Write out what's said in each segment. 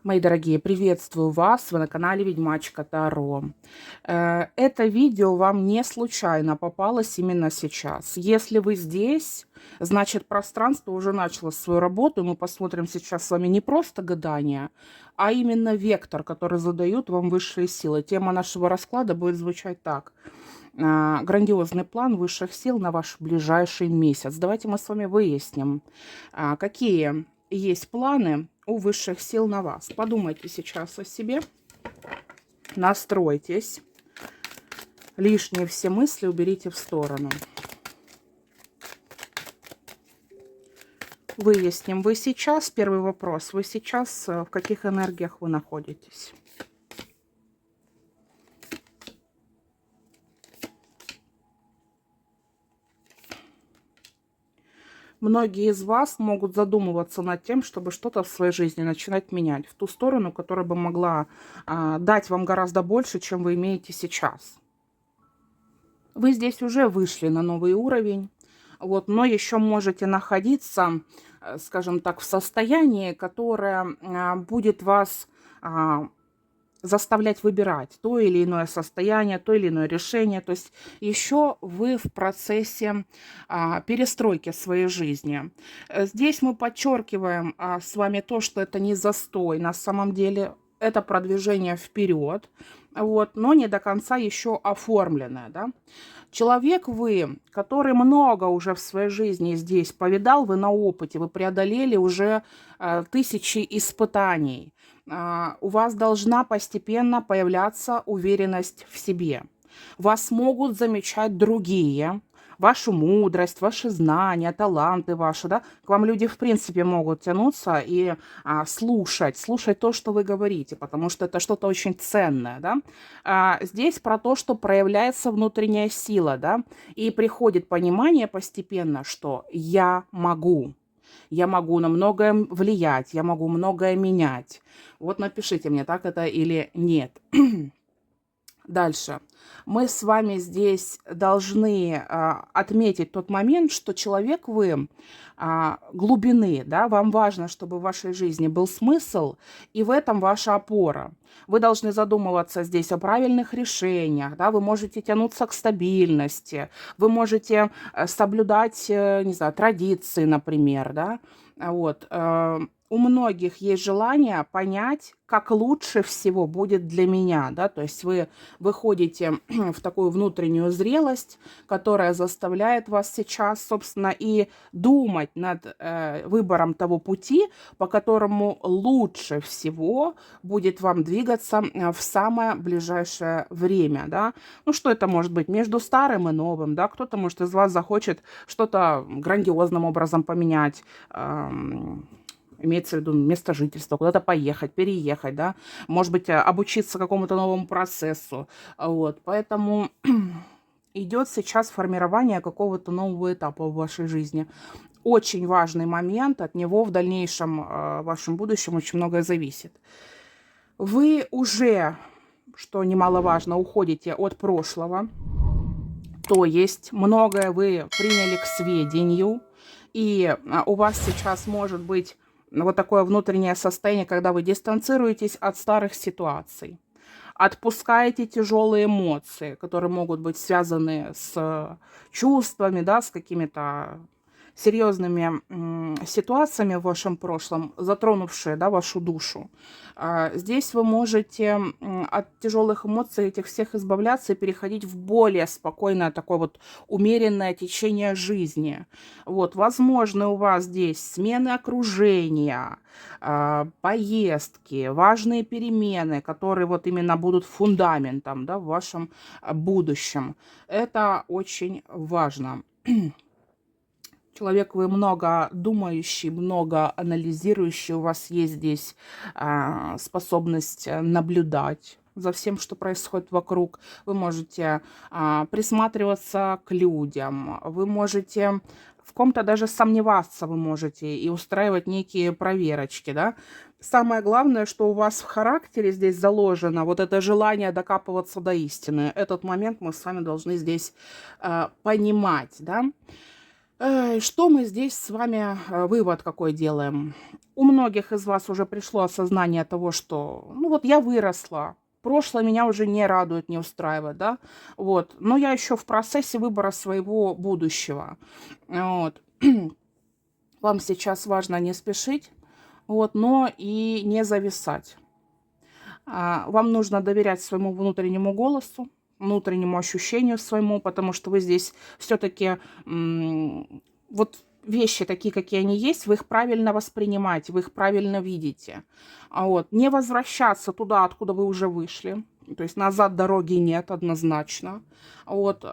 Мои дорогие, приветствую вас! Вы на канале Ведьмачка Таро. Это видео вам не случайно попалось именно сейчас. Если вы здесь, значит пространство уже начало свою работу. И мы посмотрим сейчас с вами не просто гадание, а именно вектор, который задают вам высшие силы. Тема нашего расклада будет звучать так. Грандиозный план высших сил на ваш ближайший месяц. Давайте мы с вами выясним, какие есть планы у высших сил на вас. Подумайте сейчас о себе, настройтесь, лишние все мысли уберите в сторону. Выясним, вы сейчас, первый вопрос, вы сейчас в каких энергиях вы находитесь? Многие из вас могут задумываться над тем, чтобы что-то в своей жизни начинать менять в ту сторону, которая бы могла дать вам гораздо больше, чем вы имеете сейчас. Вы здесь уже вышли на новый уровень, вот, но еще можете находиться, скажем так, в состоянии, которое будет вас заставлять выбирать то или иное состояние, то или иное решение. То есть еще вы в процессе перестройки своей жизни. Здесь мы подчеркиваем с вами то, что это не застой. На самом деле это продвижение вперед, вот, но не до конца еще оформленное. Да? Человек вы, который много уже в своей жизни здесь повидал, вы на опыте, вы преодолели уже тысячи испытаний. У вас должна постепенно появляться уверенность в себе. Вас могут замечать другие, вашу мудрость, ваши знания, таланты ваши, да. К вам люди, в принципе, могут тянуться и слушать то, что вы говорите, потому что это что-то очень ценное, да. Здесь про то, что проявляется внутренняя сила, да, и приходит понимание постепенно, что я могу на многое влиять, я могу многое менять. Вот напишите мне, так это или нет. Дальше. Мы с вами здесь должны отметить тот момент, что человек вы глубины, да, вам важно, чтобы в вашей жизни был смысл, и в этом ваша опора. Вы должны задумываться здесь о правильных решениях, да, вы можете тянуться к стабильности, вы можете соблюдать, не знаю, традиции, например, да, вот. У многих есть желание понять, как лучше всего будет для меня, да, то есть вы выходите в такую внутреннюю зрелость, которая заставляет вас сейчас, собственно, и думать над выбором того пути, по которому лучше всего будет вам двигаться в самое ближайшее время, да. Ну, что это может быть? Между старым и новым, да, кто-то, может, из вас захочет что-то грандиозным образом поменять, имеется в виду место жительства, куда-то поехать, переехать, да, может быть, обучиться какому-то новому процессу, вот, поэтому идет сейчас формирование какого-то нового этапа в вашей жизни. Очень важный момент, от него в дальнейшем вашем будущем очень многое зависит. Вы уже, что немаловажно, уходите от прошлого, то есть многое вы приняли к сведению, и у вас сейчас может быть вот такое внутреннее состояние, когда вы дистанцируетесь от старых ситуаций, отпускаете тяжелые эмоции, которые могут быть связаны с чувствами, да, с какими-то серьезными ситуациями в вашем прошлом, затронувшие, да, вашу душу. Здесь вы можете от тяжелых эмоций этих всех избавляться и переходить в более спокойное, такое вот умеренное течение жизни. Вот, возможно, у вас здесь смены окружения, поездки, важные перемены, которые вот именно будут фундаментом, да, в вашем будущем. Это очень важно. Человек вы много думающий, много анализирующий, у вас есть здесь способность наблюдать за всем, что происходит вокруг. Вы можете присматриваться к людям, вы можете в ком-то даже сомневаться, вы можете и устраивать некие проверочки, да. Самое главное, что у вас в характере здесь заложено вот это желание докапываться до истины. Этот момент мы с вами должны здесь понимать, да. Что мы здесь с вами, вывод какой делаем? У многих из вас уже пришло осознание того, что, ну вот я выросла, прошлое меня уже не радует, не устраивает, да, вот, но я еще в процессе выбора своего будущего, вот. Вам сейчас важно не спешить, вот, но и не зависать. Вам нужно доверять своему внутреннему голосу, внутреннему ощущению своему, потому что вы здесь все-таки вот вещи такие, какие они есть, вы их правильно воспринимаете, вы их правильно видите. Вот. Не возвращаться туда, откуда вы уже вышли. То есть назад дороги нет однозначно. Вот.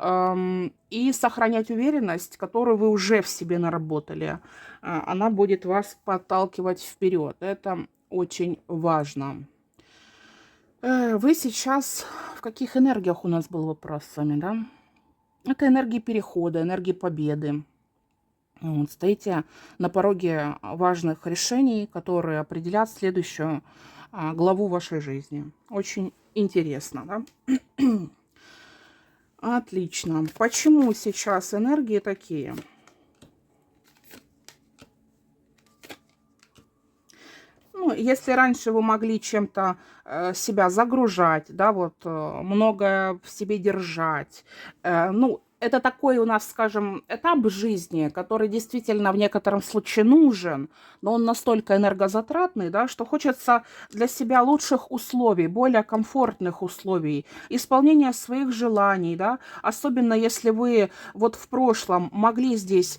И сохранять уверенность, которую вы уже в себе наработали. Она будет вас подталкивать вперед. Это очень важно. Вы сейчас в каких энергиях у нас был вопрос с вами, да? Это энергии перехода, энергии победы. Вот, стоите на пороге важных решений, которые определят следующую главу вашей жизни. Очень интересно, да? Отлично. Почему сейчас энергии такие? Ну, если раньше вы могли чем-то себя загружать, да, вот многое в себе держать, ну, это такой у нас, скажем, этап жизни, который действительно в некотором случае нужен, но он настолько энергозатратный, да, что хочется для себя лучших условий, более комфортных условий, исполнения своих желаний, да, особенно если вы вот в прошлом могли здесь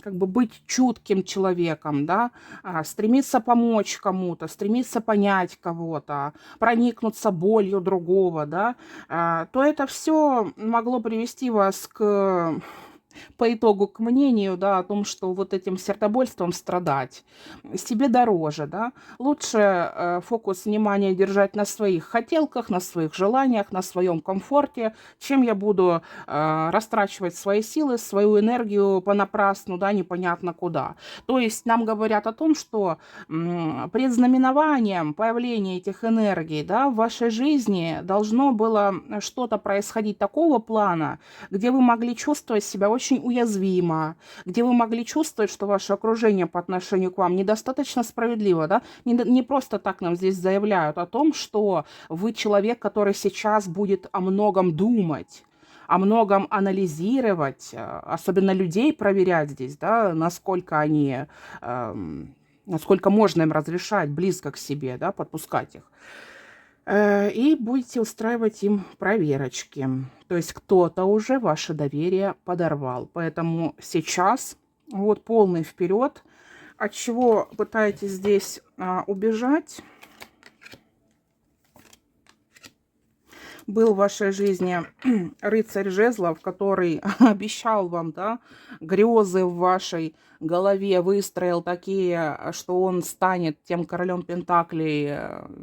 как бы быть чутким человеком, да, стремиться помочь кому-то, стремиться понять кого-то, проникнуться болью другого, да, то это все могло привести вас к по итогу к мнению, да, о том, что вот этим сердобольством страдать себе дороже, да. Лучше фокус внимания держать на своих хотелках, на своих желаниях, на своем комфорте, чем я буду растрачивать свои силы, свою энергию понапрасну, да, непонятно куда. То есть нам говорят о том, что предзнаменованием появления этих энергий, да, в вашей жизни должно было что-то происходить такого плана, где вы могли чувствовать себя очень уязвимо, где вы могли чувствовать, что ваше окружение по отношению к вам недостаточно справедливо, да, не просто так нам здесь заявляют о том, что вы человек, который сейчас будет о многом думать, о многом анализировать, особенно людей проверять здесь, да, насколько они, насколько можно им разрешать близко к себе, да, подпускать их. И будете устраивать им проверочки. То есть кто-то уже ваше доверие подорвал. Поэтому сейчас вот полный вперед. От чего пытаетесь здесь убежать? Был в вашей жизни рыцарь жезлов, который обещал вам, да, грезы в вашей голове выстроил такие, что он станет тем королем пентаклей,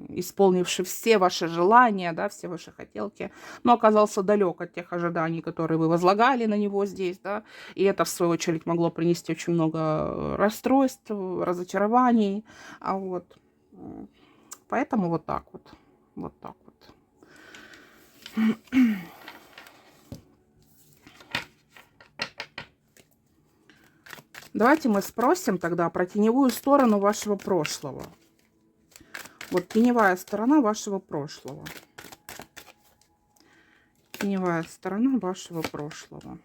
исполнившим все ваши желания, да, все ваши хотелки, но оказался далек от тех ожиданий, которые вы возлагали на него здесь, да, и это, в свою очередь, могло принести очень много расстройств, разочарований, вот. Поэтому вот так вот, вот так вот. Давайте мы спросим тогда про теневую сторону вашего прошлого. Вот теневая сторона вашего прошлого. Теневая сторона вашего прошлого.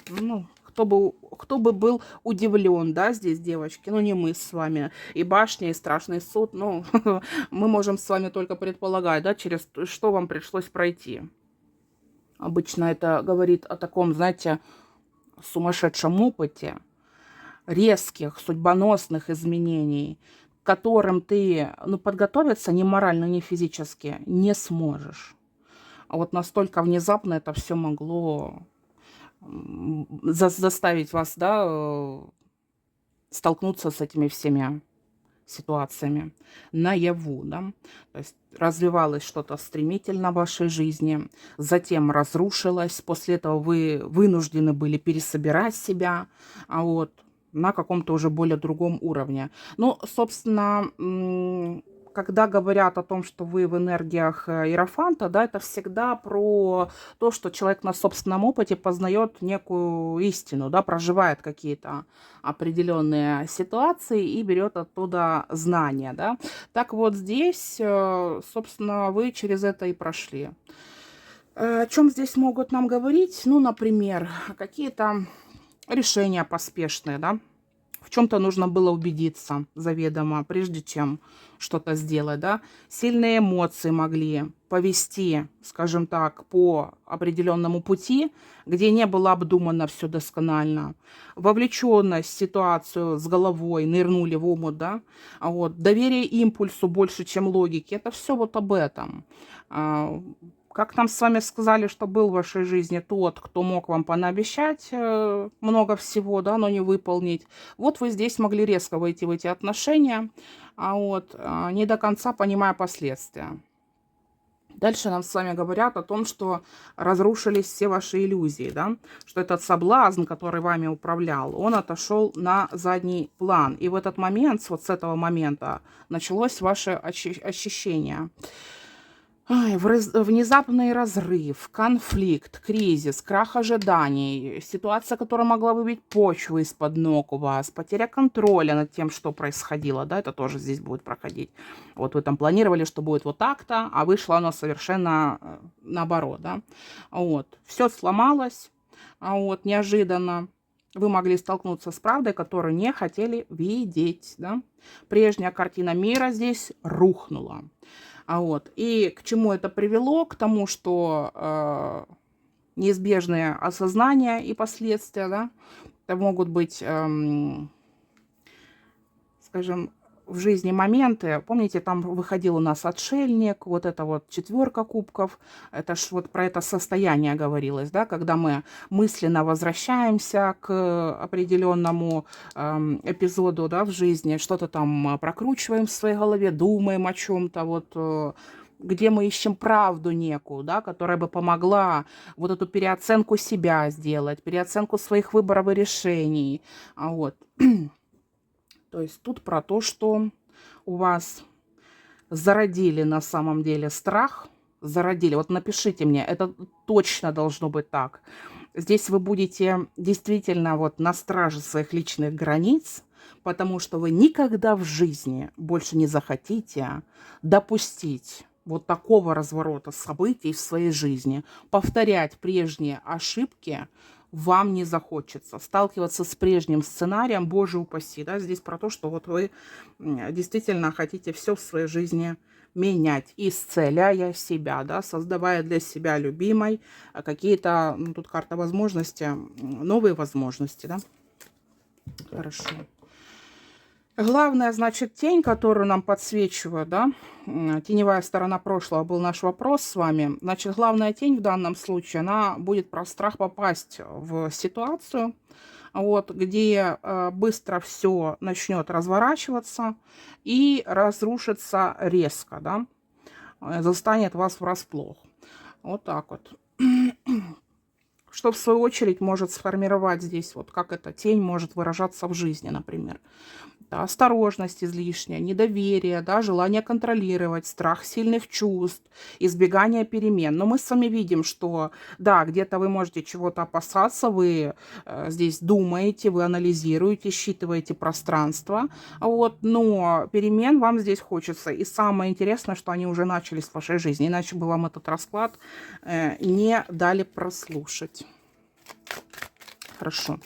Ну, кто бы был удивлен, да, здесь, девочки, ну, не мы с вами. И башня, и страшный суд, ну, мы можем с вами только предполагать, да, через что вам пришлось пройти. Обычно это говорит о таком, знаете, сумасшедшем опыте, резких, судьбоносных изменений, к которым ты, ну, подготовиться ни морально, ни физически не сможешь. А вот настолько внезапно это все могло заставить вас, да, столкнуться с этими всеми ситуациями наяву, да. То есть развивалось что-то стремительно в вашей жизни, затем разрушилось, после этого вы вынуждены были пересобирать себя, вот, на каком-то уже более другом уровне. Ну, собственно, когда говорят о том, что вы в энергиях Иерофанта, да, это всегда про то, что человек на собственном опыте познает некую истину, да, проживает какие-то определенные ситуации и берет оттуда знания, да. Так вот здесь, собственно, вы через это и прошли. О чем здесь могут нам говорить? Ну, например, какие-то решения поспешные, да. В чем-то нужно было убедиться заведомо, прежде чем что-то сделать, да. Сильные эмоции могли повести, скажем так, по определенному пути, где не было обдумано все досконально. Вовлеченность в ситуацию с головой, нырнули в омут, да. А вот доверие импульсу больше, чем логике. Это все вот об этом. А, Как нам с вами сказали, что был в вашей жизни тот, кто мог вам понаобещать много всего, да, но не выполнить. Вот вы здесь могли резко войти в эти отношения, не до конца понимая последствия. Дальше нам с вами говорят о том, что разрушились все ваши иллюзии, да, что этот соблазн, который вами управлял, он отошел на задний план. И в этот момент, вот с этого момента, началось ваше очищение. Внезапный разрыв, конфликт, кризис, крах ожиданий, ситуация, которая могла выбить почву из-под ног у вас, потеря контроля над тем, что происходило, да, это тоже здесь будет проходить. Вот вы там планировали, что будет вот так-то, а вышло оно совершенно наоборот, да. Вот, все сломалось, неожиданно. Вы могли столкнуться с правдой, которую не хотели видеть, да. Прежняя картина мира здесь рухнула. И к чему это привело? К тому, что неизбежные осознания и последствия, да, это могут быть, скажем, в жизни моменты. Помните, там выходил у нас отшельник, вот это вот 4 кубков. Это ж вот про это состояние говорилось, да, когда мы мысленно возвращаемся к определенному эпизоду, да, в жизни, что-то там прокручиваем в своей голове, думаем о чем-то, вот где мы ищем правду некую, да, которая бы помогла вот эту переоценку себя сделать, переоценку своих выборов и решений. Вот. То есть тут про то, что у вас зародили на самом деле страх, зародили. Вот напишите мне, это точно должно быть так. Здесь вы будете действительно вот на страже своих личных границ, потому что вы никогда в жизни больше не захотите допустить вот такого разворота событий в своей жизни, повторять прежние ошибки вам не захочется. Сталкиваться с прежним сценарием, боже упаси, да, здесь про то, что вот вы действительно хотите все в своей жизни менять, исцеляя себя, да, создавая для себя любимой какие-то, ну, тут карта возможности, новые возможности, да. Хорошо. Главная, значит, тень, которую нам подсвечивают, да, теневая сторона прошлого был наш вопрос с вами. Значит, главная тень в данном случае, она будет про страх попасть в ситуацию, вот, где быстро все начнет разворачиваться и разрушится резко, да, застанет вас врасплох. Вот так вот. Что, в свою очередь, может сформировать здесь, вот как эта тень может выражаться в жизни, например. Да, осторожность излишняя, недоверие, да, желание контролировать, страх сильных чувств, избегание перемен. Но мы с вами видим, что, да, где-то вы можете чего-то опасаться, вы здесь думаете, вы анализируете, считываете пространство, но перемен вам здесь хочется. И самое интересное, что они уже начались в вашей жизни, иначе бы вам этот расклад не дали прослушать. Хорошо.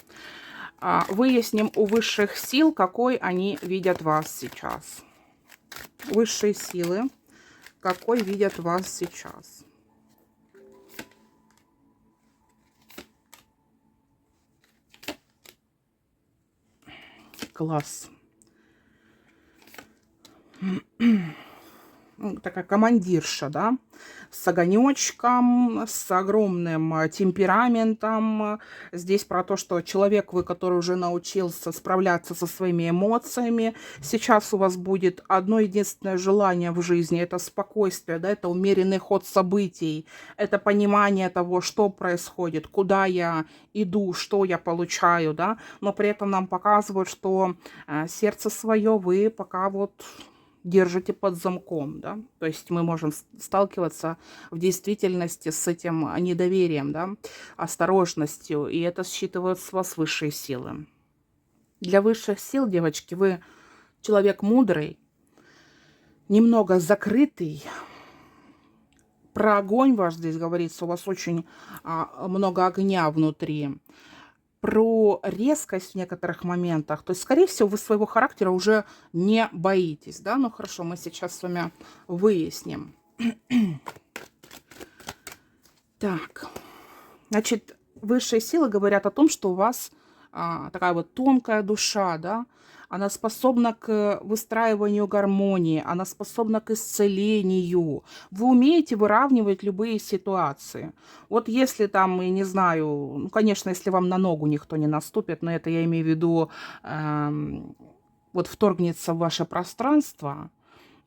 Выясним у высших сил, какой они видят вас сейчас. Высшие силы, какой видят вас сейчас. Класс. Такая командирша, да, с огонечком, с огромным темпераментом. Здесь про то, что человек вы, который уже научился справляться со своими эмоциями. Сейчас у вас будет одно единственное желание в жизни, это спокойствие, да, это умеренный ход событий, это понимание того, что происходит, куда я иду, что я получаю, да, но при этом нам показывают, что сердце свое вы пока вот держите под замком, да, то есть мы можем сталкиваться в действительности с этим недоверием, да, осторожностью, и это считывают с вас высшие силы. Для высших сил, девочки, вы человек мудрый, немного закрытый. Про огонь ваш здесь говорится, у вас очень много огня внутри. Про резкость в некоторых моментах. То есть, скорее всего, вы своего характера уже не боитесь, да? Ну, хорошо, мы сейчас с вами выясним. Так, значит, высшие силы говорят о том, что у вас такая вот тонкая душа, да? Она способна к выстраиванию гармонии, она способна к исцелению. Вы умеете выравнивать любые ситуации. Вот если там, я не знаю, ну, конечно, если вам на ногу никто не наступит, но это я имею в виду, вот вторгнется в ваше пространство,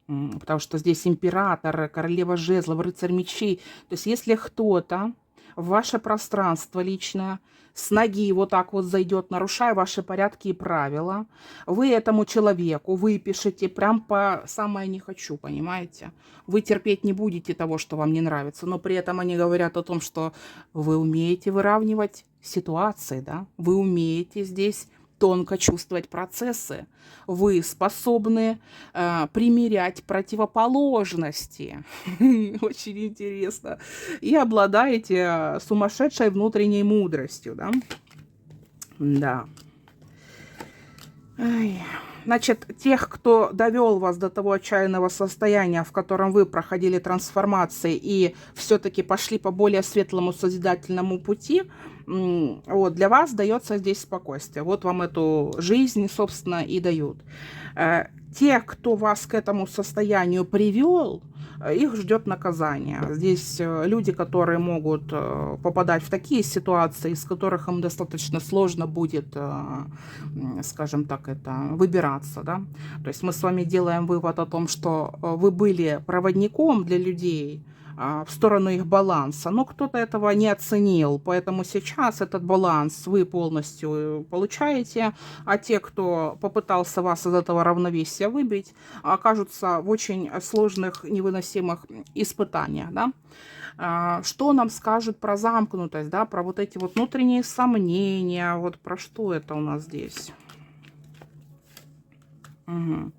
потому что здесь император, королева жезлов, рыцарь мечей. То есть если кто-то в ваше пространство личное с ноги вот так вот зайдет, нарушая ваши порядки и правила, вы этому человеку выпишете прям по самое не хочу, понимаете? Вы терпеть не будете того, что вам не нравится, но при этом они говорят о том, что вы умеете выравнивать ситуации, да? Вы умеете здесь тонко чувствовать процессы. Вы способны примерять противоположности. Очень интересно. И обладаете сумасшедшей внутренней мудростью, да? Да. Ай. Значит, тех, кто довел вас до того отчаянного состояния, в котором вы проходили трансформации и все-таки пошли по более светлому созидательному пути, вот, для вас дается здесь спокойствие. Вот вам эту жизнь, собственно, и дают. Те, кто вас к этому состоянию привел, их ждет наказание. Здесь люди, которые могут попадать в такие ситуации, из которых им достаточно сложно будет, скажем так, это выбираться, да. То есть мы с вами делаем вывод о том, что вы были проводником для людей в сторону их баланса, но кто-то этого не оценил, поэтому сейчас этот баланс вы полностью получаете, а те, кто попытался вас из этого равновесия выбить, окажутся в очень сложных, невыносимых испытаниях, да. Что нам скажут про замкнутость, да, про вот эти вот внутренние сомнения, вот про что это у нас здесь? Угу.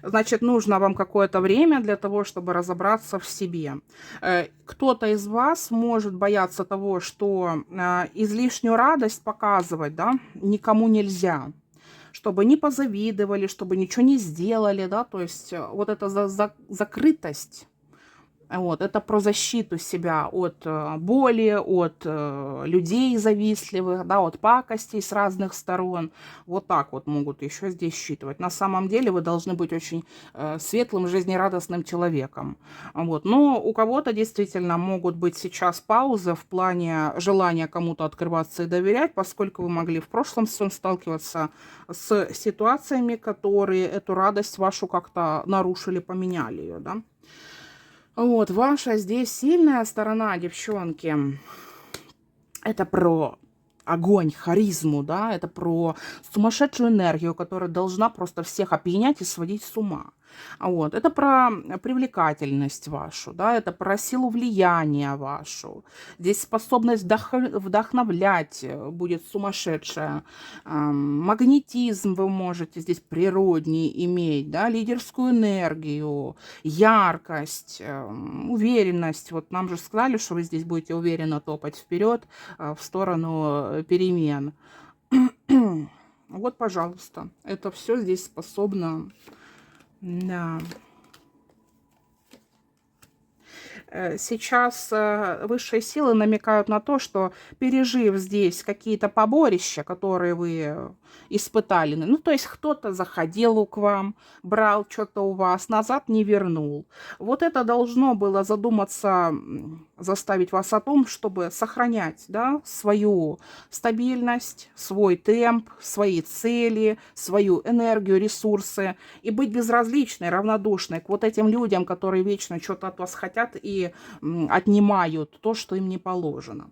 Значит, нужно вам какое-то время для того, чтобы разобраться в себе. Кто-то из вас может бояться того, что излишнюю радость показывать, да, никому нельзя. Чтобы не позавидовали, чтобы ничего не сделали, да, то есть вот эта закрытость. Вот, это про защиту себя от боли, от людей завистливых, да, от пакостей с разных сторон. Вот так вот могут еще здесь считывать. На самом деле вы должны быть очень светлым, жизнерадостным человеком. Вот. Но у кого-то действительно могут быть сейчас паузы в плане желания кому-то открываться и доверять, поскольку вы могли в прошлом своем сталкиваться с ситуациями, которые эту радость вашу как-то нарушили, поменяли ее, да. Вот, ваша здесь сильная сторона, девчонки, это про огонь, харизму, да, это про сумасшедшую энергию, которая должна просто всех опьянять и сводить с ума. Вот, это про привлекательность вашу, да, это про силу влияния вашу. Здесь способность вдохновлять будет сумасшедшая. Магнетизм вы можете здесь природней иметь, да, лидерскую энергию, яркость, уверенность. Вот нам же сказали, что вы здесь будете уверенно топать вперед в сторону перемен. Вот, пожалуйста, это все здесь способно. Да. Сейчас высшие силы намекают на то, что пережив здесь какие-то поборища, которые вы испытали, ну, то есть кто-то заходил к вам, брал что-то у вас, назад не вернул. Вот это должно было задуматься, заставить вас о том, чтобы сохранять, да, свою стабильность, свой темп, свои цели, свою энергию, ресурсы и быть безразличной, равнодушной к вот этим людям, которые вечно что-то от вас хотят и отнимают то, что им не положено.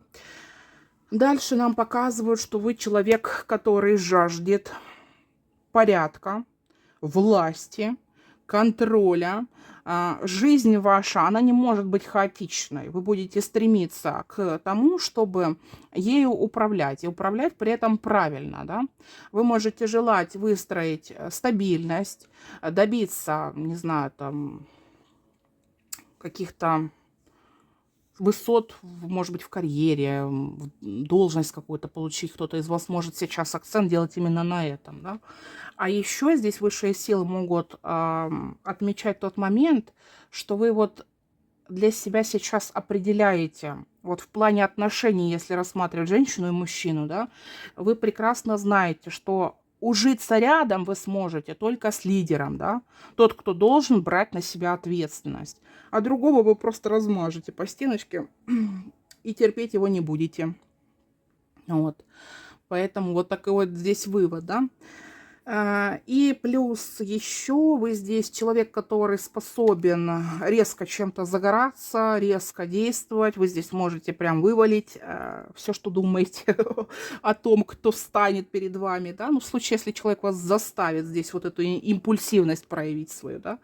Дальше нам показывают, что вы человек, который жаждет порядка, власти, контроля. Жизнь ваша, она не может быть хаотичной. Вы будете стремиться к тому, чтобы ею управлять, и управлять при этом правильно, да? Вы можете желать выстроить стабильность, добиться, не знаю, там, каких-то высот, может быть, в карьере, должность какую-то получить. Кто-то из вас может сейчас акцент делать именно на этом, да? А еще здесь высшие силы могут отмечать тот момент, что вы вот для себя сейчас определяете, вот в плане отношений, если рассматривать женщину и мужчину, да, вы прекрасно знаете, что ужиться рядом вы сможете только с лидером, да, тот, кто должен брать на себя ответственность, а другого вы просто размажете по стеночке и терпеть его не будете. Вот. Поэтому вот такой вот здесь вывод, да. И плюс еще вы здесь человек, который способен резко чем-то загораться, резко действовать. Вы здесь можете прям вывалить все, что думаете о том, кто встанет перед вами. Да? Ну, в случае, если человек вас заставит здесь вот эту импульсивность проявить свою. Да?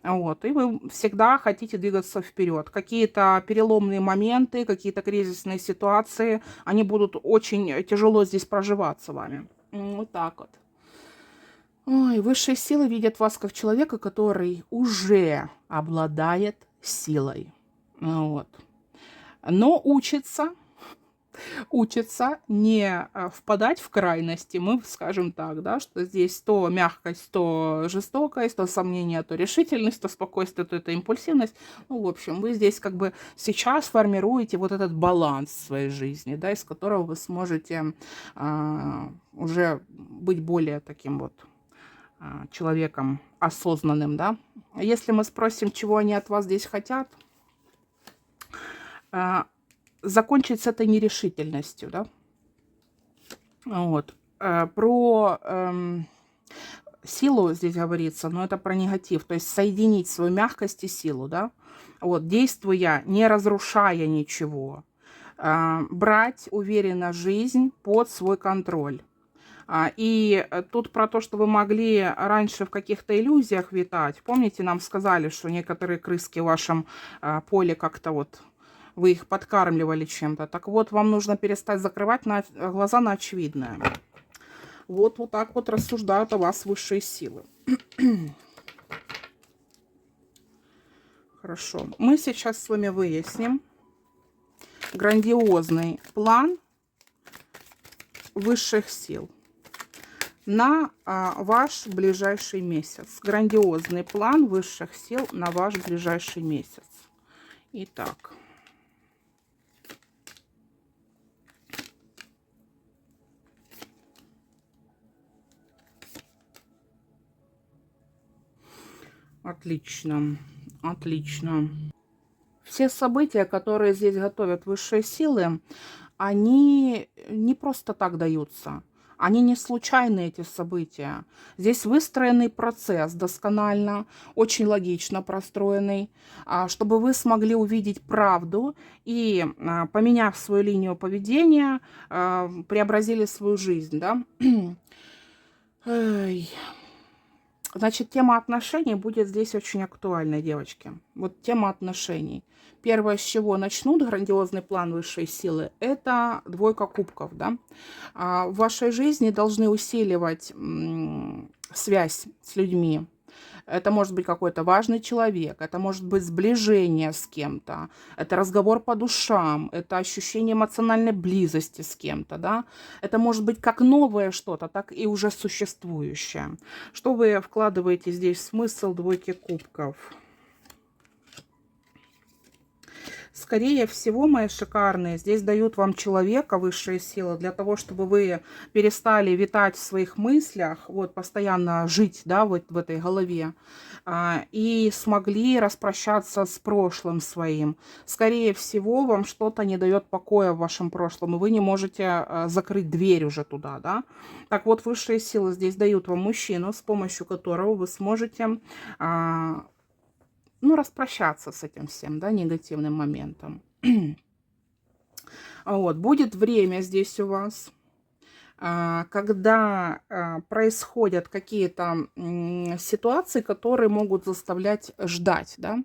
Вот. И вы всегда хотите двигаться вперед. Какие-то переломные моменты, какие-то кризисные ситуации, они будут очень тяжело здесь проживаться вами. Вот так вот. Ой, высшие силы видят вас как человека, который уже обладает силой. Вот. Но учится не впадать в крайности. Мы скажем так, да, что здесь то мягкость, то жестокость, то сомнение, то решительность, то спокойствие, то это импульсивность. Ну, в общем, вы здесь как бы сейчас формируете вот этот баланс в своей жизни, да, из которого вы сможете уже быть более таким вот человеком осознанным, да. Если мы спросим, чего они от вас здесь хотят, закончить с этой нерешительностью, да. Вот. Про силу здесь говорится, но это про негатив, то есть соединить свою мягкость и силу, да. Вот, действуя, не разрушая ничего, брать уверенно жизнь под свой контроль. И тут про то, что вы могли раньше в каких-то иллюзиях витать. Помните, нам сказали, что некоторые крыски в вашем поле как-то вот вы их подкармливали чем-то. Так вот, вам нужно перестать закрывать глаза на очевидное. Вот так вот рассуждают о вас высшие силы. Хорошо. Мы сейчас с вами выясним грандиозный план высших сил на ваш ближайший месяц. Грандиозный план высших сил на ваш ближайший месяц. Итак. Отлично. Отлично. Все события, которые здесь готовят высшие силы, они не просто так даются. Они не случайны, эти события. Здесь выстроенный процесс досконально, очень логично простроенный, чтобы вы смогли увидеть правду и, поменяв свою линию поведения, преобразили свою жизнь. Да? Значит, тема отношений будет здесь очень актуальной, девочки. Вот тема отношений. Первое, с чего начнут грандиозный план высшей силы, это двойка кубков. Да? В вашей жизни должны усиливать связь с людьми. Это может быть какой-то важный человек, это может быть сближение с кем-то, это разговор по душам, это ощущение эмоциональной близости с кем-то, да. Это может быть как новое что-то, так и уже существующее. Что вы вкладываете здесь в смысл двойки кубков? Скорее всего, мои шикарные, здесь дают вам человека, высшие силы, для того, чтобы вы перестали витать в своих мыслях, вот, постоянно жить, да, вот в этой голове, и смогли распрощаться с прошлым своим. Скорее всего, вам что-то не дает покоя в вашем прошлом, и вы не можете закрыть дверь уже туда, да. Так вот, высшие силы здесь дают вам мужчину, с помощью которого вы сможете распрощаться с этим всем, да, негативным моментом. Вот, будет время здесь у вас. когда происходят какие-то ситуации, которые могут заставлять ждать, да,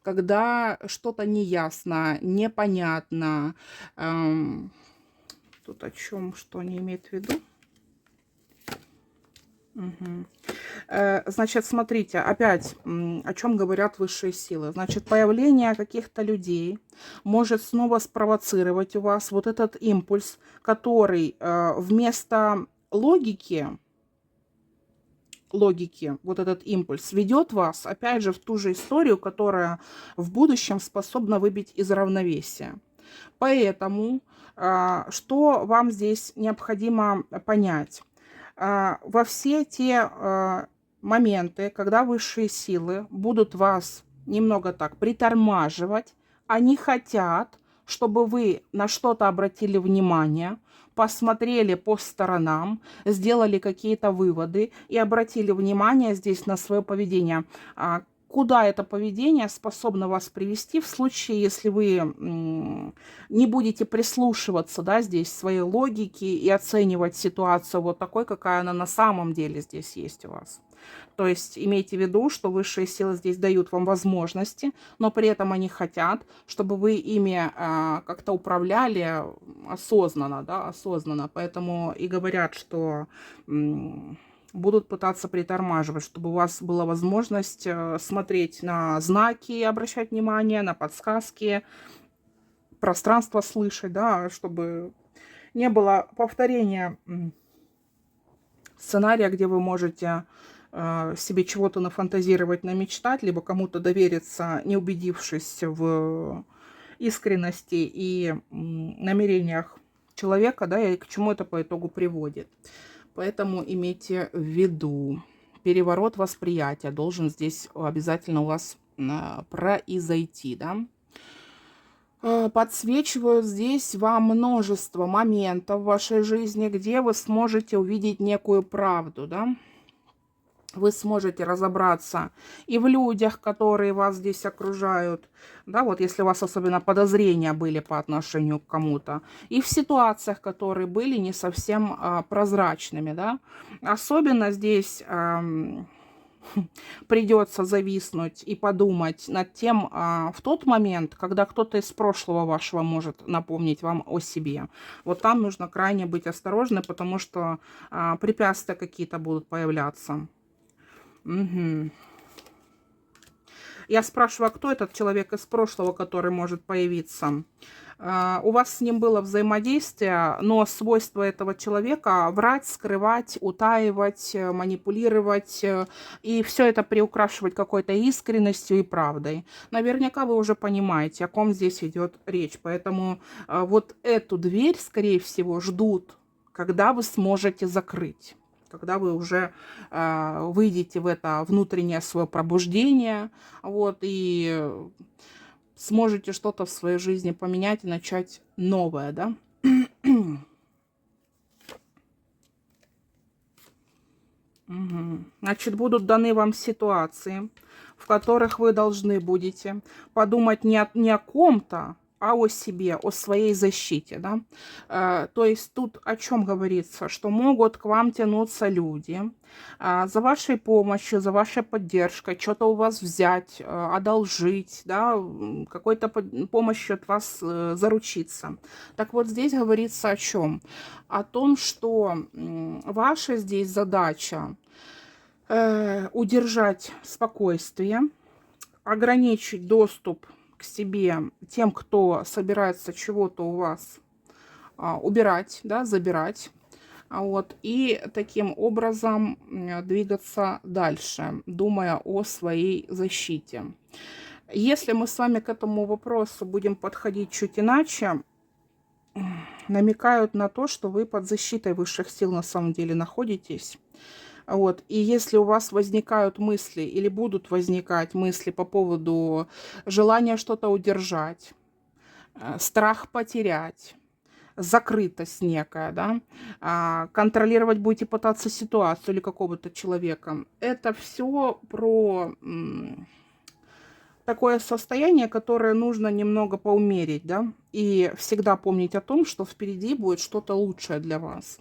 когда что-то неясно, непонятно. Ам, Тут о чем, что они имеют в виду? Мгм. Значит, смотрите, опять, о чем говорят высшие силы. Значит, появление каких-то людей может снова спровоцировать у вас вот этот импульс, который вместо логики, вот этот импульс ведет вас, опять же, в ту же историю, которая в будущем способна выбить из равновесия. Поэтому, что вам здесь необходимо понять? Во все те моменты, когда высшие силы будут вас немного так притормаживать, они хотят, чтобы вы на что-то обратили внимание, посмотрели по сторонам, сделали какие-то выводы и обратили внимание здесь на свое поведение. Куда это поведение способно вас привести в случае, если вы не будете прислушиваться, да, здесь своей логике и оценивать ситуацию вот такой, какая она на самом деле здесь есть у вас. То есть имейте в виду, что высшие силы здесь дают вам возможности, но при этом они хотят, чтобы вы ими как-то управляли осознанно, да, осознанно. Поэтому и говорят, что будут пытаться притормаживать, чтобы у вас была возможность смотреть на знаки, обращать внимание, на подсказки, пространство слышать, да, чтобы не было повторения сценария, где вы можете себе чего-то нафантазировать, намечтать, либо кому-то довериться, не убедившись в искренности и намерениях человека, да, и к чему это по итогу приводит. Поэтому имейте в виду, переворот восприятия должен здесь обязательно у вас произойти, да. Подсвечивают здесь вам множество моментов в вашей жизни, где вы сможете увидеть некую правду, да. Вы сможете разобраться и в людях, которые вас здесь окружают, да, вот если у вас особенно подозрения были по отношению к кому-то, и в ситуациях, которые были не совсем прозрачными, да. Особенно здесь придется зависнуть и подумать над тем в тот момент, когда кто-то из прошлого вашего может напомнить вам о себе. Вот там нужно крайне быть осторожны, потому что препятствия какие-то будут появляться. Угу. Я спрашиваю, а кто этот человек из прошлого, который может появиться? У вас с ним было взаимодействие, но свойство этого человека врать, скрывать, утаивать, манипулировать и все это приукрашивать какой-то искренностью и правдой. Наверняка вы уже понимаете, о ком здесь идет речь. Поэтому вот эту дверь, скорее всего, ждут, когда вы сможете закрыть, когда вы уже выйдете в это внутреннее свое пробуждение, вот, и сможете что-то в своей жизни поменять и начать новое, да. Значит, будут даны вам ситуации, в которых вы должны будете подумать не о ком-то, а о себе, о своей защите, да. То есть тут о чем говорится, что могут к вам тянуться люди за вашей помощью, за вашей поддержкой, что-то у вас взять, одолжить, да, какой-то помощью от вас заручиться. Так вот здесь говорится о чем? О том, что ваша здесь задача удержать спокойствие, ограничить доступ к себе тем, кто собирается чего-то у вас убирать, да, забирать. Вот, и таким образом двигаться дальше, думая о своей защите. Если мы с вами к этому вопросу будем подходить чуть иначе, намекают на то, что вы под защитой высших сил на самом деле находитесь. Вот. И если у вас возникают мысли или будут возникать мысли по поводу желания что-то удержать, страх потерять, закрытость некая, да, контролировать будете пытаться ситуацию или какого-то человека, это все про такое состояние, которое нужно немного поумерить, да, и всегда помнить о том, что впереди будет что-то лучшее для вас.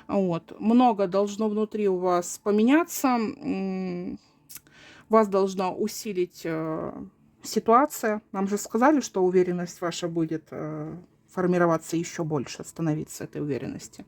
Вот. Много должно внутри у вас поменяться, вас должна усилить ситуация. Нам же сказали, что уверенность ваша будет формироваться еще больше, становиться этой уверенности.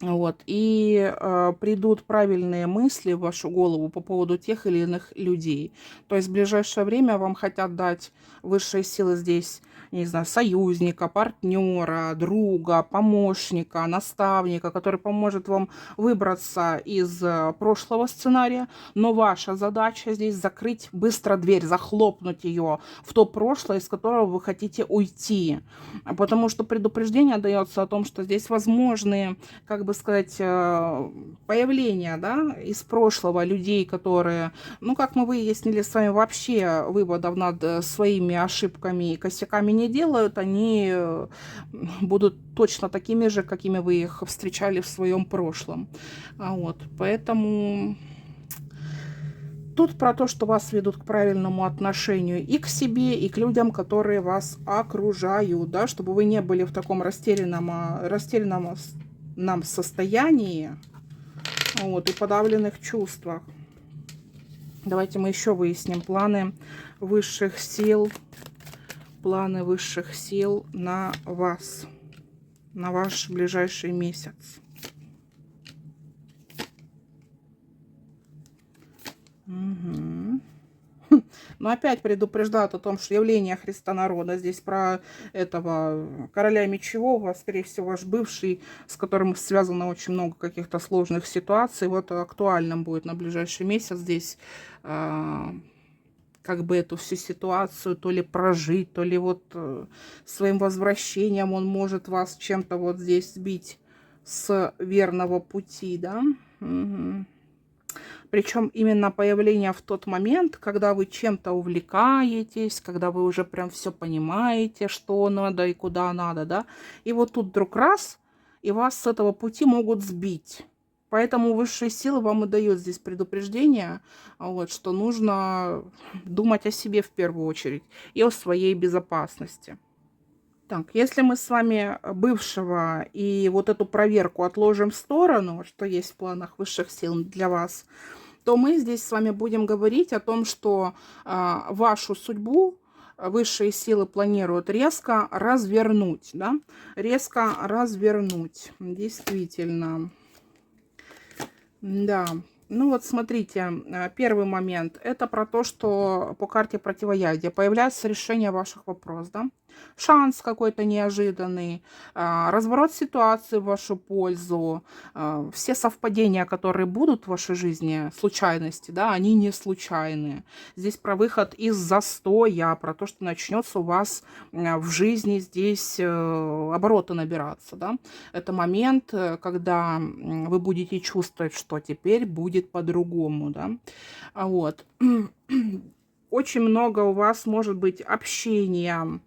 Вот. И придут правильные мысли в вашу голову по поводу тех или иных людей. То есть в ближайшее время вам хотят дать высшие силы здесь, не знаю, союзника, партнера, друга, помощника, наставника, который поможет вам выбраться из прошлого сценария. Но ваша задача здесь закрыть быстро дверь, захлопнуть ее в то прошлое, из которого вы хотите уйти. Потому что предупреждение дается о том, что здесь возможны, как бы сказать, появления, да, из прошлого людей, которые, ну, как мы выяснили с вами, вообще выводов над своими ошибками и косяками не делают, они будут точно такими же, какими вы их встречали в своем прошлом. Вот, поэтому тут про то, что вас ведут к правильному отношению и к себе, и к людям, которые вас окружают, да, чтобы вы не были в таком растерянном нам состоянии, вот, и подавленных чувствах. Давайте мы еще выясним планы высших сил на вас, на ваш ближайший месяц. Угу. Но опять предупреждают о том, что явление Христа народа. Здесь про этого короля мечевого, скорее всего, ваш бывший, с которым связано очень много каких-то сложных ситуаций. Вот актуальным будет на ближайший месяц здесь как бы эту всю ситуацию то ли прожить, то ли вот своим возвращением он может вас чем-то вот здесь сбить с верного пути, да? Угу. Причем именно появление в тот момент, когда вы чем-то увлекаетесь, когда вы уже прям все понимаете, что надо и куда надо, да. И вот тут вдруг раз, и вас с этого пути могут сбить. Поэтому высшие силы вам и дают здесь предупреждение, вот, что нужно думать о себе в первую очередь и о своей безопасности. Так, если мы с вами бывшего и вот эту проверку отложим в сторону, что есть в планах высших сил для вас, то мы здесь с вами будем говорить о том, что вашу судьбу высшие силы планируют резко развернуть, да? Резко развернуть, действительно. Да. Ну вот смотрите, первый момент, это про то, что по карте противоядия появляется решение ваших вопросов, да? Шанс какой-то неожиданный, разворот ситуации в вашу пользу, все совпадения, которые будут в вашей жизни, случайности, да, они не случайные. Здесь про выход из застоя, про то, что начнется у вас в жизни здесь обороты набираться, да. Это момент, когда вы будете чувствовать, что теперь будет по-другому, да. Вот. Очень много у вас может быть общения,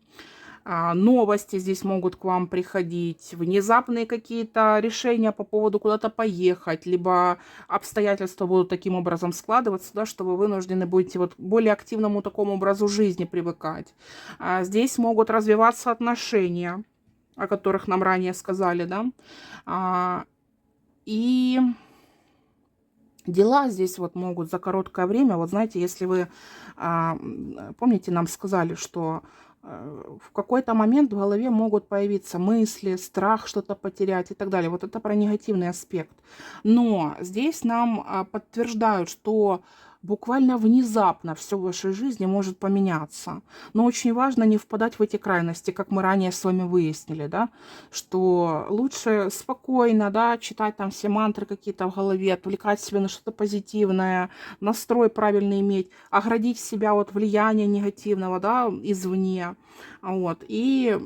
новости здесь могут к вам приходить, внезапные какие-то решения по поводу куда-то поехать, либо обстоятельства будут таким образом складываться, да, что вы вынуждены будете вот к более активному такому образу жизни привыкать. Здесь могут развиваться отношения, о которых нам ранее сказали, да, и дела здесь вот могут за короткое время, вот знаете, если вы, помните, нам сказали, что в какой-то момент в голове могут появиться мысли, страх что-то потерять и так далее. Вот это про негативный аспект. Но здесь нам подтверждают, что буквально внезапно все в вашей жизни может поменяться. Но очень важно не впадать в эти крайности, как мы ранее с вами выяснили, да, что лучше спокойно, да, читать там все мантры какие-то в голове, отвлекать себя на что-то позитивное, настрой правильный иметь, оградить себя от влияния негативного, да, извне. Вот. И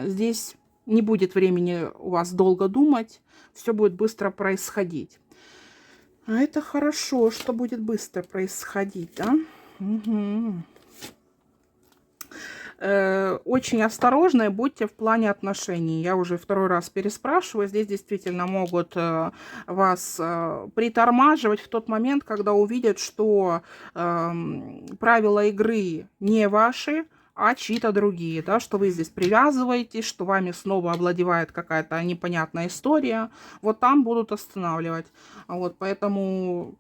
здесь не будет времени у вас долго думать, все будет быстро происходить. А это хорошо, что будет быстро происходить, да? Угу. Очень осторожны будьте в плане отношений. Я уже второй раз переспрашиваю. Здесь действительно могут вас притормаживать в тот момент, когда увидят, что правила игры не ваши, а чьи-то другие, да, что вы здесь привязываетесь, что вами снова овладевает какая-то непонятная история. Вот там будут останавливать. Вот, поэтому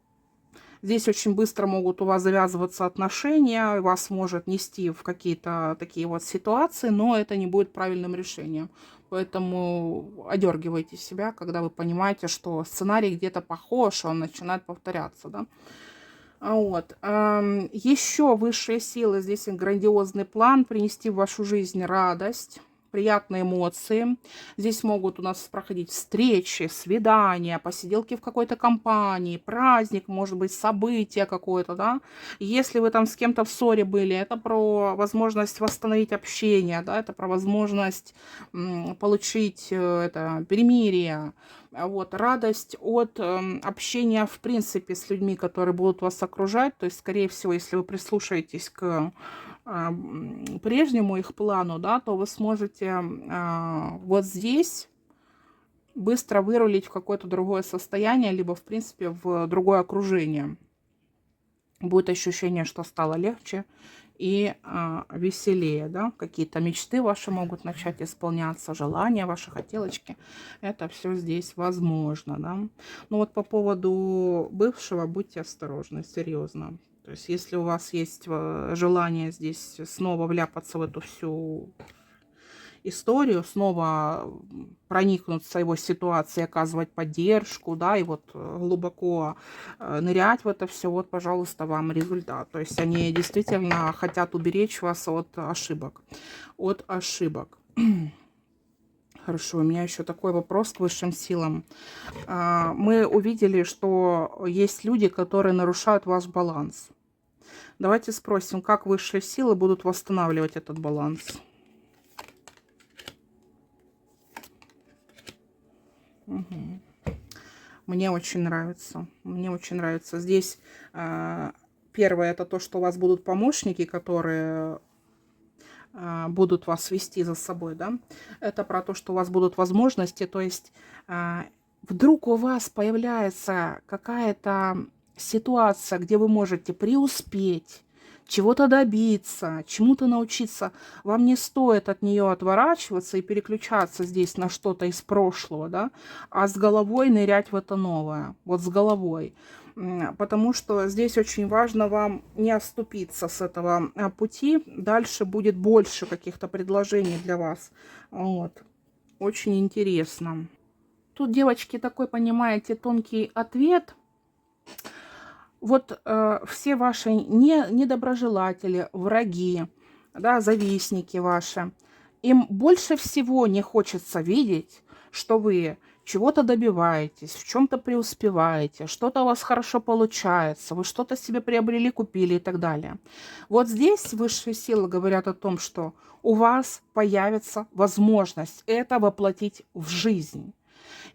здесь очень быстро могут у вас завязываться отношения, вас может нести в какие-то такие вот ситуации, но это не будет правильным решением. Поэтому одергивайте себя, когда вы понимаете, что сценарий где-то похож, он начинает повторяться, да. Вот. Еще высшие силы, здесь грандиозный план принести в вашу жизнь радость, приятные эмоции. Здесь могут у нас проходить встречи, свидания, посиделки в какой-то компании, праздник, может быть, событие какое-то, да. Если вы там с кем-то в ссоре были, это про возможность восстановить общение, да, это про возможность получить это перемирие. Вот, радость от общения, в принципе, с людьми, которые будут вас окружать. То есть, скорее всего, если вы прислушаетесь к прежнему их плану, да, то вы сможете вот здесь быстро вырулить в какое-то другое состояние, либо, в принципе, в другое окружение. Будет ощущение, что стало легче и веселее, да, какие-то мечты ваши могут начать исполняться, желания ваши, хотелочки, это все здесь возможно, да. Ну вот по поводу бывшего будьте осторожны, серьезно. То есть если у вас есть желание здесь снова вляпаться в эту всю историю, снова проникнуться его ситуацией, оказывать поддержку, да, и вот глубоко нырять в это все, вот, пожалуйста, вам результат. То есть они действительно хотят уберечь вас от ошибок. От ошибок. Хорошо, у меня еще такой вопрос к высшим силам. Мы увидели, что есть люди, которые нарушают ваш баланс. Давайте спросим, как высшие силы будут восстанавливать этот баланс. Угу. Мне очень нравится. Мне очень нравится. Здесь первое, это то, что у вас будут помощники, которые будут вас вести за собой, да. Это про то, что у вас будут возможности. То есть вдруг у вас появляется какая-то ситуация, где вы можете преуспеть, чего-то добиться, чему-то научиться, вам не стоит от нее отворачиваться и переключаться здесь на что-то из прошлого, да, а с головой нырять в это новое, вот с головой. Потому что здесь очень важно вам не оступиться с этого пути. Дальше будет больше каких-то предложений для вас. Вот. Очень интересно. Тут, девочки, такой, понимаете, тонкий ответ. Вот все ваши недоброжелатели, враги, да, завистники ваши, им больше всего не хочется видеть, что вы чего-то добиваетесь, в чем-то преуспеваете, что-то у вас хорошо получается, вы что-то себе приобрели, купили и так далее. Вот здесь высшие силы говорят о том, что у вас появится возможность это воплотить в жизнь.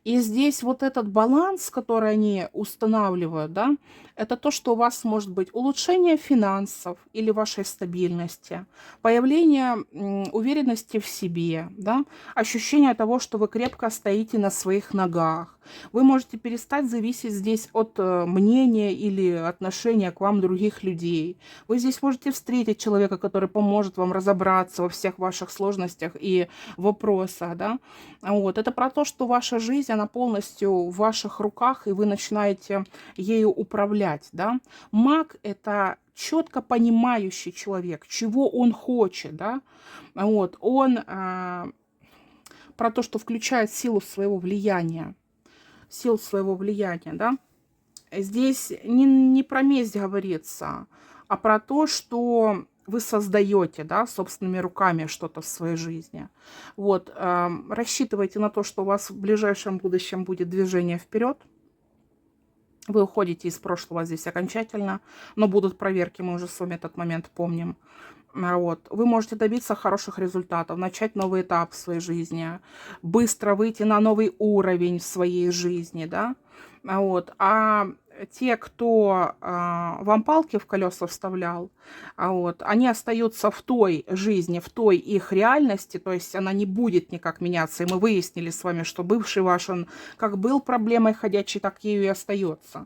И здесь вот этот баланс, который они устанавливают, да, это то, что у вас может быть улучшение финансов или вашей стабильности, появление уверенности в себе, да, ощущение того, что вы крепко стоите на своих ногах. Вы можете перестать зависеть здесь от мнения или отношения к вам других людей. Вы здесь можете встретить человека, который поможет вам разобраться во всех ваших сложностях и вопросах, да. Вот. Это про то, что ваша жизнь, она полностью в ваших руках, и вы начинаете ею управлять, да. Маг – это четко понимающий человек, чего он хочет, да. Вот. Он про то, что включает силу своего влияния. Сил своего влияния, да. Здесь не про месть говорится, а про то, что вы создаете, да, собственными руками что-то в своей жизни. Вот, рассчитывайте на то, что у вас в ближайшем будущем будет движение вперед. Вы уходите из прошлого здесь окончательно, но будут проверки, мы уже с вами этот момент помним. Вот. Вы можете добиться хороших результатов, начать новый этап в своей жизни, быстро выйти на новый уровень в своей жизни, да. Вот. А те, кто вам палки в колеса вставлял, вот, они остаются в той жизни, в той их реальности, то есть она не будет никак меняться. И мы выяснили с вами, что бывший ваш, он как был проблемой ходячей, так ею и остается.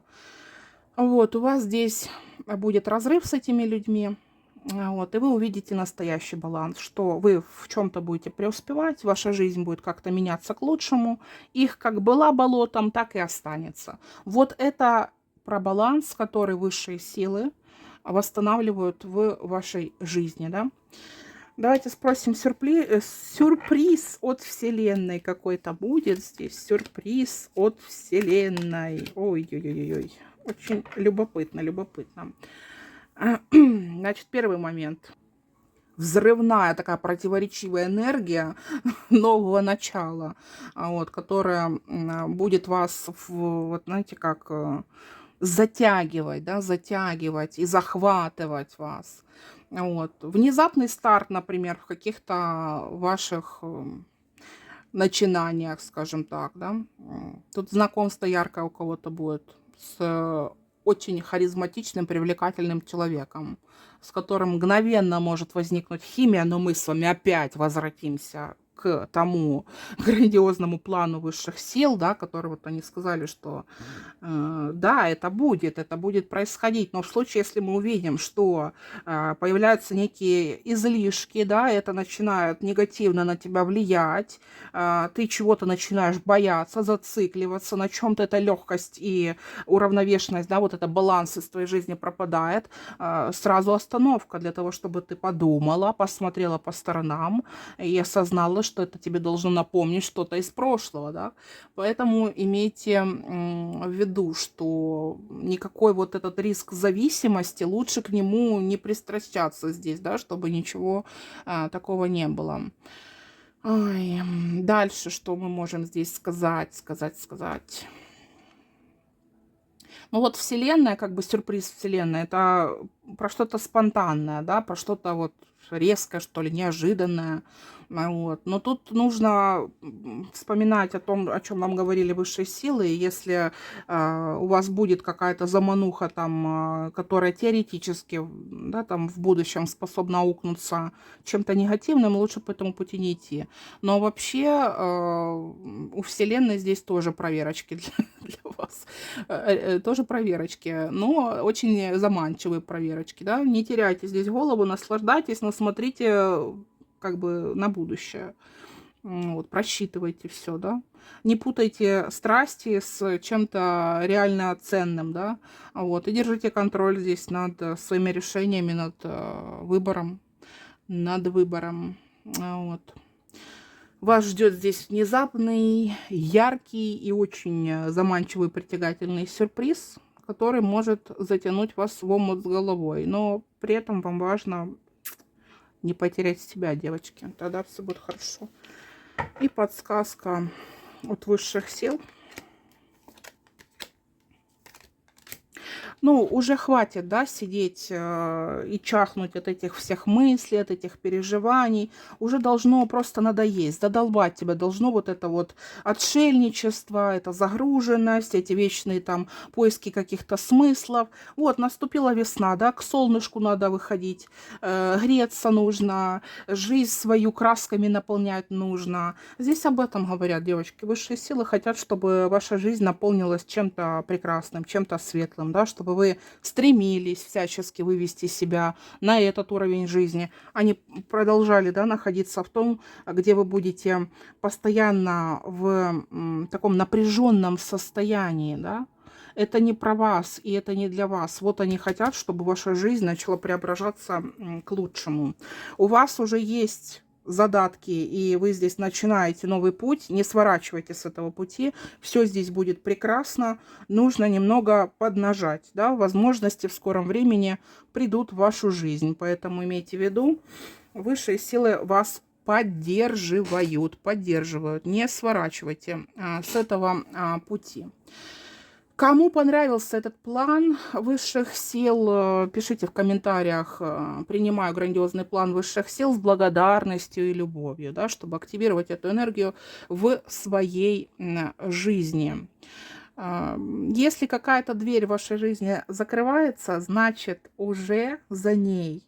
Вот, у вас здесь будет разрыв с этими людьми. Вот, и вы увидите настоящий баланс, что вы в чем-то будете преуспевать, ваша жизнь будет как-то меняться к лучшему, их как была болотом, так и останется. Вот это про баланс, который высшие силы восстанавливают в вашей жизни, да. Давайте спросим, сюрприз от Вселенной какой-то будет здесь, сюрприз от Вселенной. Ой-ой-ой-ой, очень любопытно, любопытно. Значит, первый момент. Взрывная такая противоречивая энергия нового начала, вот, которая будет вас, вот знаете, как затягивать, да, затягивать и захватывать вас. Вот. Внезапный старт, например, в каких-то ваших начинаниях, скажем так, да. Тут знакомство яркое у кого-то будет с очень харизматичным, привлекательным человеком, с которым мгновенно может возникнуть химия, но мы с вами опять возвратимся к тому грандиозному плану высших сил, да, который вот они сказали, что да, это будет происходить, но в случае, если мы увидим, что появляются некие излишки, да, это начинает негативно на тебя влиять, ты чего-то начинаешь бояться, зацикливаться, на чем-то эта легкость и уравновешенность, да, вот это баланс из твоей жизни пропадает, сразу остановка для того, чтобы ты подумала, посмотрела по сторонам и осознала, что это тебе должно напомнить что-то из прошлого, да. Поэтому имейте в виду, что никакой вот этот риск зависимости, лучше к нему не пристращаться здесь, да, чтобы ничего такого не было. Ой, дальше что мы можем здесь сказать? Ну вот Вселенная, как бы сюрприз Вселенной, это про что-то спонтанное, да, про что-то вот резкое, что ли, неожиданное. Вот. Но тут нужно вспоминать о том, о чем нам говорили высшие силы. Если у вас будет какая-то замануха, там, которая теоретически, да, там, в будущем способна аукнуться чем-то негативным, лучше по этому пути не идти. Но вообще у Вселенной здесь тоже проверочки для вас. Тоже проверочки, но очень заманчивые проверочки. Да? Не теряйте здесь голову, наслаждайтесь, но смотрите как бы на будущее. Вот, просчитывайте все, да. Не путайте страсти с чем-то реально ценным, да. Вот, и держите контроль здесь над своими решениями, над выбором. Вот. Вас ждет здесь внезапный, яркий и очень заманчивый, притягательный сюрприз, который может затянуть вас в омут с головой. Но при этом вам важно не потерять себя, девочки. Тогда все будет хорошо. И подсказка от высших сил. Ну, уже хватит, да, сидеть и чахнуть от этих всех мыслей, от этих переживаний. Уже должно просто надоесть, задолбать тебя. Должно вот это вот отшельничество, эта загруженность, эти вечные там поиски каких-то смыслов. Вот, наступила весна, да, к солнышку надо выходить, греться нужно, жизнь свою красками наполнять нужно. Здесь об этом говорят, девочки. Высшие силы хотят, чтобы ваша жизнь наполнилась чем-то прекрасным, чем-то светлым, да, чтобы вы стремились всячески вывести себя на этот уровень жизни, а не продолжали, да, находиться в том, где вы будете постоянно в таком напряженном состоянии, да. Это не про вас, и это не для вас. Вот они хотят, чтобы ваша жизнь начала преображаться к лучшему. У вас уже есть задатки, и вы здесь начинаете новый путь, не сворачивайте с этого пути, все здесь будет прекрасно, нужно немного поднажать, да, возможности в скором времени придут в вашу жизнь, поэтому имейте в виду, высшие силы вас поддерживают, не сворачивайте с этого пути. Кому понравился этот план высших сил, пишите в комментариях. Принимаю грандиозный план высших сил с благодарностью и любовью, да, чтобы активировать эту энергию в своей жизни. Если какая-то дверь в вашей жизни закрывается, значит, уже за ней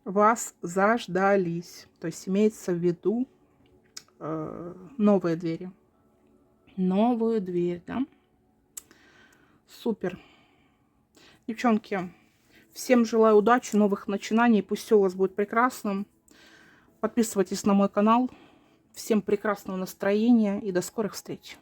вас заждались. То есть имеется в виду новые двери. Новую дверь, да? Супер. Девчонки, всем желаю удачи, новых начинаний. Пусть все у вас будет прекрасным. Подписывайтесь на мой канал. Всем прекрасного настроения и до скорых встреч.